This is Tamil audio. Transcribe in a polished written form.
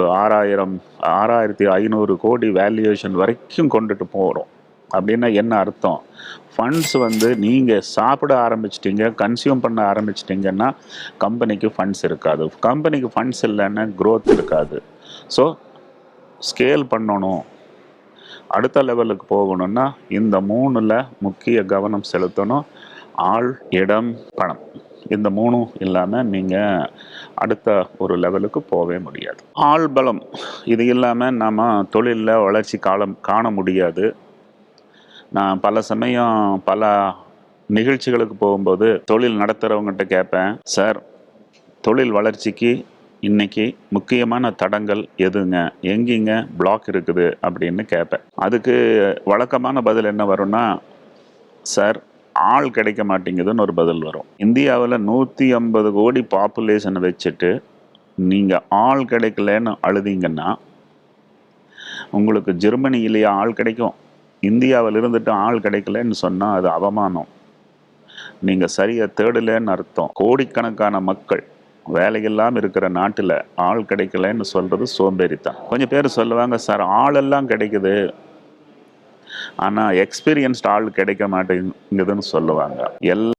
$6500 கோடி வேல்யூவேஷன் வரைக்கும் கொண்டுட்டு போகிறோம். அப்படின்னா என்ன அர்த்தம்? ஃபண்ட்ஸ் வந்து நீங்கள் சாப்பிட ஆரம்பிச்சிட்டிங்க, கன்சியூம் பண்ண ஆரம்பிச்சிட்டிங்கன்னா கம்பெனிக்கு ஃபண்ட்ஸ் இருக்காது. கம்பெனிக்கு ஃபண்ட்ஸ் இல்லைன்னா க்ரோத் இருக்காது. ஸோ ஸ்கேல் பண்ணணும், அடுத்த லெவலுக்கு போகணும்னா இந்த 3ல் முக்கிய கவனம் செலுத்தணும். ஆள், இடம், பணம். இந்த 3ம் இல்லாமல் நீங்கள் அடுத்த ஒரு லெவலுக்கு போகவே முடியாது. ஆள் பலம் இது இல்லாமல் நம்ம தொழிலில் வளர்ச்சி காண முடியாது. நான் பல சமயம் பல நிகழ்ச்சிகளுக்கு போகும்போது தொழில் நடத்துகிறவங்ககிட்ட கேட்பேன், சார் தொழில் வளர்ச்சிக்கு இன்னைக்கு முக்கியமான தடங்கள் எதுங்க, எங்கேங்க பிளாக் இருக்குது அப்படின்னு கேட்பேன். அதுக்கு வழக்கமான பதில் என்ன வரும்னா, சார் ஆள் கிடைக்க மாட்டேங்குதுன்னு ஒரு பதில் வரும். இந்தியாவில் 150 கோடி பாப்புலேஷனை வச்சுட்டு நீங்கள் ஆள் கிடைக்கலன்னு அழுதிங்கன்னா உங்களுக்கு ஜெர்மனியிலேயே ஆள் கிடைக்கும். இந்தியாவில் இருந்துட்டு ஆள் கிடைக்கலன்னு சொன்னால் அது அவமானம். நீங்கள் சரியாக தேடலன்னு அர்த்தம். கோடிக்கணக்கான மக்கள் வேலையில்லாமல் இருக்கிற நாட்டில் ஆள் கிடைக்கலன்னு சொல்கிறது சோம்பேறித்தான். கொஞ்சம் பேர் சொல்லுவாங்க, சார் ஆளெல்லாம் கிடைக்குது ஆனால் எக்ஸ்பீரியன்ஸ்ட் ஆள் கிடைக்க மாட்டேங்குதுன்னு சொல்லுவாங்க.